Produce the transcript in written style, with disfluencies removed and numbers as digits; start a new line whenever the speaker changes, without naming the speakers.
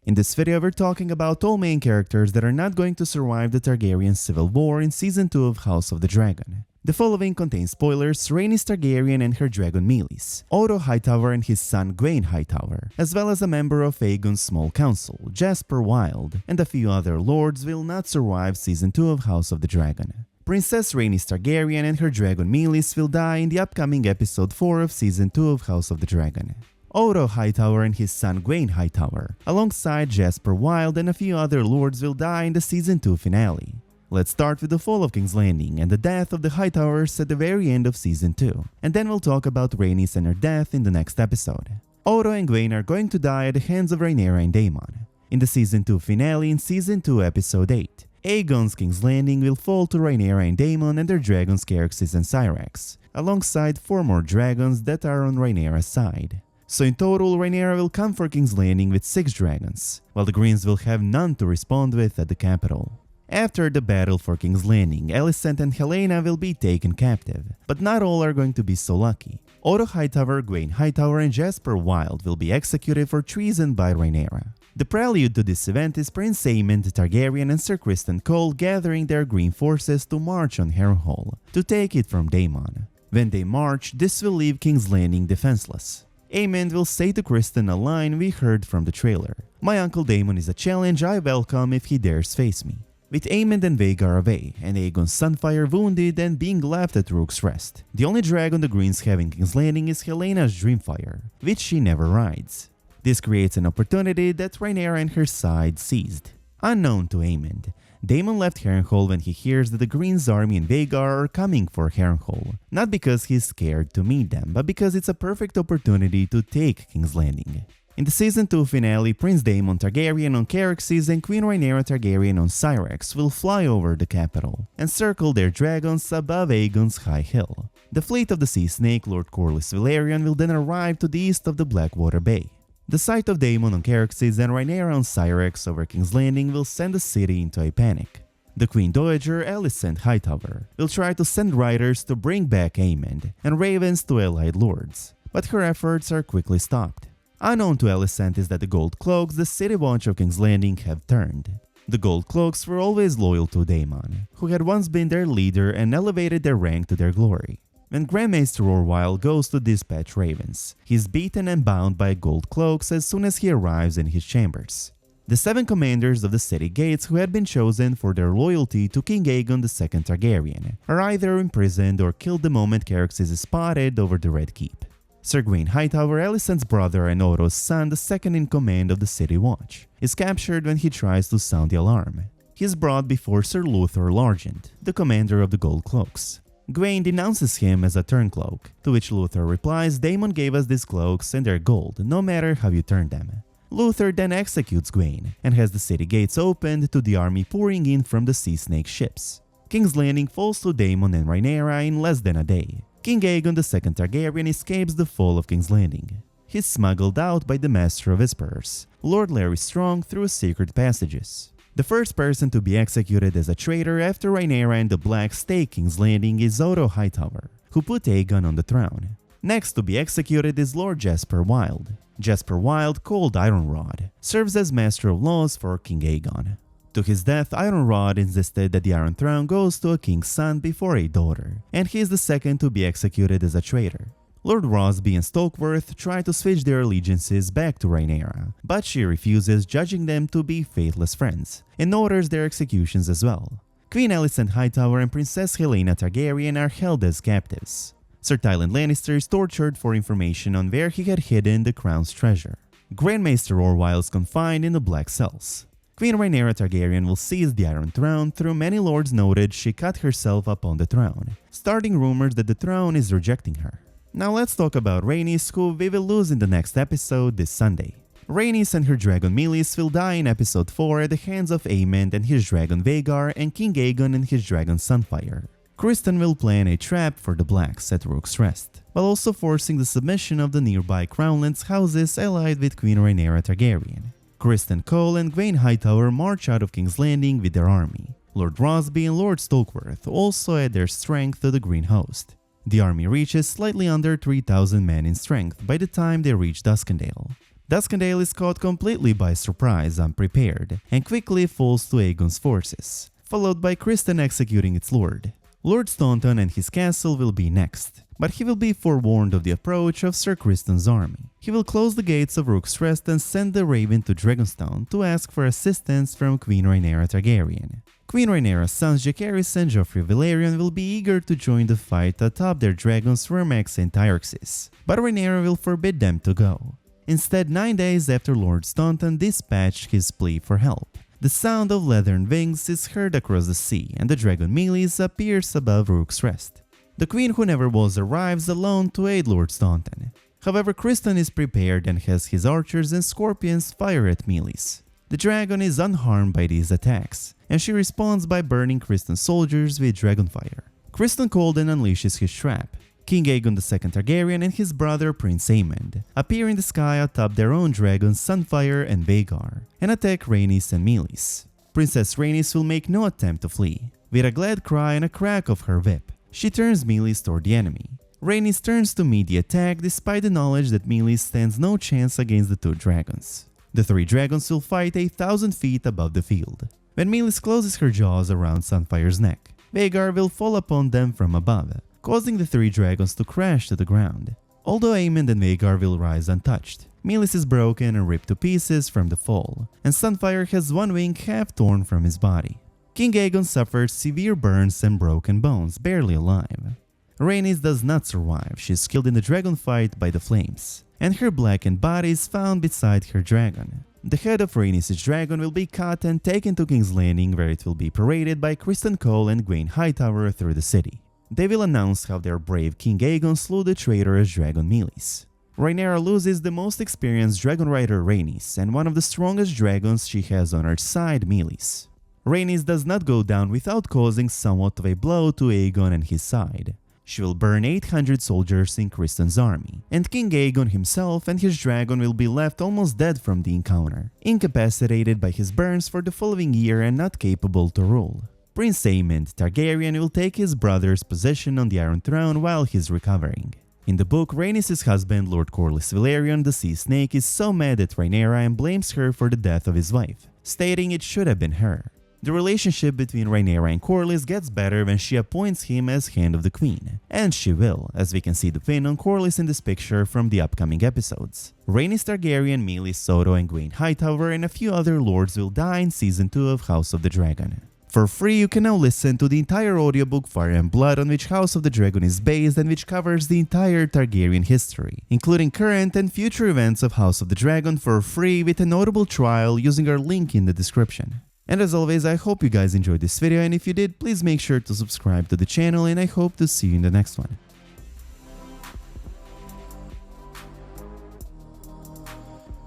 In this video, we're talking about all main characters that are not going to survive the Targaryen civil war in Season 2 of House of the Dragon. The following contains spoilers: Rhaenys Targaryen and her dragon Meleys, Otto Hightower and his son Gwayne Hightower, as well as a member of Aegon's small council, Jasper Wylde, and a few other lords will not survive Season 2 of House of the Dragon. Princess Rhaenys Targaryen and her dragon Meleys will die in the upcoming episode 4 of Season 2 of House of the Dragon. Otto Hightower and his son Gwayne Hightower, alongside Jasper Wylde and a few other lords, will die in the Season 2 finale. Let's start with the fall of King's Landing and the death of the Hightowers at the very end of Season 2, and then we'll talk about Rhaenys and her death in the next episode. Otto and Gwayne are going to die at the hands of Rhaenyra and Daemon. In the Season 2 finale in Season 2 Episode 8, Aegon's King's Landing will fall to Rhaenyra and Daemon and their dragons Xerxes and Syrax, alongside 4 more dragons that are on Rhaenyra's side. So in total, Rhaenyra will come for King's Landing with 6 dragons, while the Greens will have none to respond with at the capital. After the battle for King's Landing, Alicent and Helaena will be taken captive, but not all are going to be so lucky. Otto Hightower, Gwayne Hightower, and Jasper Wylde will be executed for treason by Rhaenyra. The prelude to this event is Prince Aemond Targaryen and Sir Criston Cole gathering their green forces to march on Harrenhal to take it from Daemon. When they march, this will leave King's Landing defenseless. Aemond will say to Criston a line we heard from the trailer: "My uncle Daemon is a challenge I welcome if he dares face me." With Aemond and Vhagar away, and Aegon's Sunfyre wounded and being left at Rook's Rest, the only dragon the Greens have in King's Landing is Helena's Dreamfire, which she never rides. This creates an opportunity that Rhaenyra and her side seized. Unknown to Aemond, Daemon left Harrenhal when he hears that the Greens' army and Vhagar are coming for Harrenhal, not because he's scared to meet them, but because it's a perfect opportunity to take King's Landing. In the Season 2 finale, Prince Daemon Targaryen on Xerxes and Queen Rhaenyra Targaryen on Syrax will fly over the capital and circle their dragons above Aegon's high hill. The fleet of the Sea Snake, Lord Corlys Velaryon, will then arrive to the east of the Blackwater Bay. The sight of Daemon on Xerxes and Rhaenyra on Syrax over King's Landing will send the city into a panic. The Queen Dowager, Alicent Hightower, will try to send riders to bring back Aemond and ravens to allied lords, but her efforts are quickly stopped. Unknown to Alicent is that the Gold Cloaks, the city watch of King's Landing, have turned. The Gold Cloaks were always loyal to Daemon, who had once been their leader and elevated their rank to their glory. When Grand Maester Orwyle goes to dispatch ravens, he is beaten and bound by Gold Cloaks as soon as he arrives in his chambers. The 7 commanders of the city gates who had been chosen for their loyalty to King Aegon II Targaryen are either imprisoned or killed the moment Xerxes is spotted over the Red Keep. Sir Gwayne Hightower, Alicent's brother and Otto's son, the second in command of the City Watch, is captured when he tries to sound the alarm. He is brought before Sir Luthor Largent, the commander of the Gold Cloaks. Gwayne denounces him as a turncloak, to which Luthor replies, "Daemon gave us these cloaks and they're gold, no matter how you turn them." Luthor then executes Gwayne and has the city gates opened to the army pouring in from the Sea Snake ships. King's Landing falls to Daemon and Rhaenyra in less than a day. King Aegon II Targaryen escapes the fall of King's Landing. He's smuggled out by the Master of Whispers, Lord Larry Strong, through secret passages. The first person to be executed as a traitor after Rhaenyra and the Blacks take King's Landing is Otto Hightower, who put Aegon on the throne. Next to be executed is Lord Jasper Wylde. Jasper Wylde, called Ironrod, serves as Master of Laws for King Aegon. To his death, Ironrod insisted that the Iron Throne goes to a king's son before a daughter, and he is the second to be executed as a traitor. Lord Rosby and Stokeworth try to switch their allegiances back to Rhaenyra, but she refuses, judging them to be faithless friends, and orders their executions as well. Queen Alicent Hightower and Princess Helaena Targaryen are held as captives. Sir Tywin Lannister is tortured for information on where he had hidden the crown's treasure. Grand Maester Orwyle is confined in the Black Cells. Queen Rhaenyra Targaryen will seize the Iron Throne through many lords noted she cut herself upon the throne, starting rumors that the throne is rejecting her. Now let's talk about Rhaenys, who we will lose in the next episode this Sunday. Rhaenys and her dragon Meleys will die in episode 4 at the hands of Aemond and his dragon Vhagar and King Aegon and his dragon Sunfyre. Criston will plan a trap for the Blacks at Rook's Rest, while also forcing the submission of the nearby Crownlands houses allied with Queen Rhaenyra Targaryen. Criston Cole and Gwayne Hightower march out of King's Landing with their army. Lord Rosby and Lord Stokeworth also add their strength to the Green Host. The army reaches slightly under 3,000 men in strength by the time they reach Duskendale. Duskendale is caught completely by surprise, unprepared, and quickly falls to Aegon's forces, followed by Criston executing its lord. Lord Staunton and his castle will be next, but he will be forewarned of the approach of Sir Criston's army. He will close the gates of Rook's Rest and send the Raven to Dragonstone to ask for assistance from Queen Rhaenyra Targaryen. Queen Rhaenyra's sons Jacaerys and Joffrey Valerion will be eager to join the fight atop their dragons Vermax and Tyroxis, but Rhaenyra will forbid them to go. Instead, 9 days after Lord Staunton dispatched his plea for help, the sound of leathern wings is heard across the sea and the dragon Meleys appears above Rook's Rest. The Queen Who Never Was arrives alone to aid Lord Staunton. However, Criston is prepared and has his archers and scorpions fire at Meleys. The dragon is unharmed by these attacks, and she responds by burning Criston's soldiers with dragonfire. Criston Cole then unleashes his trap. King Aegon II Targaryen and his brother Prince Aemond appear in the sky atop their own dragons Sunfyre and Vhagar and attack Rhaenys and Meleys. Princess Rhaenys will make no attempt to flee. With a glad cry and a crack of her whip, she turns Meleys toward the enemy. Rhaenys turns to meet the attack despite the knowledge that Meleys stands no chance against the two dragons. The three dragons will fight 1,000 feet above the field. When Meleys closes her jaws around Sunfyre's neck, Vhagar will fall upon them from above, causing the three dragons to crash to the ground. Although Aemond and Vhagar will rise untouched, Meleys is broken and ripped to pieces from the fall, and Sunfyre has one wing half torn from his body. King Aegon suffers severe burns and broken bones, barely alive. Rhaenys does not survive. She is killed in the dragon fight by the flames, and her blackened body is found beside her dragon. The head of Rhaenys' dragon will be cut and taken to King's Landing, where it will be paraded by Criston Cole and Gwayne Hightower through the city. They will announce how their brave King Aegon slew the traitorous dragon Meleys. Rhaenyra loses the most experienced dragon rider Rhaenys and one of the strongest dragons she has on her side, Meleys. Rhaenys does not go down without causing somewhat of a blow to Aegon and his side. She will burn 800 soldiers in Criston's army, and King Aegon himself and his dragon will be left almost dead from the encounter, incapacitated by his burns for the following year and not capable to rule. Prince Aemond Targaryen will take his brother's position on the Iron Throne while he's recovering. In the book, Rhaenys' husband, Lord Corlys Velaryon, the Sea Snake, is so mad at Rhaenyra and blames her for the death of his wife, stating it should have been her. The relationship between Rhaenyra and Corlys gets better when she appoints him as Hand of the Queen, and she will, as we can see the pin on Corlys in this picture from the upcoming episodes. Rhaenys Targaryen, Meleys, Otto and Gwayne Hightower, and a few other lords will die in Season 2 of House of the Dragon. For free, you can now listen to the entire audiobook Fire and Blood, on which House of the Dragon is based and which covers the entire Targaryen history, including current and future events of House of the Dragon, for free with a notable trial using our link in the description. And as always, I hope you guys enjoyed this video, and if you did, please make sure to subscribe to the channel, and I hope to see you in the next one.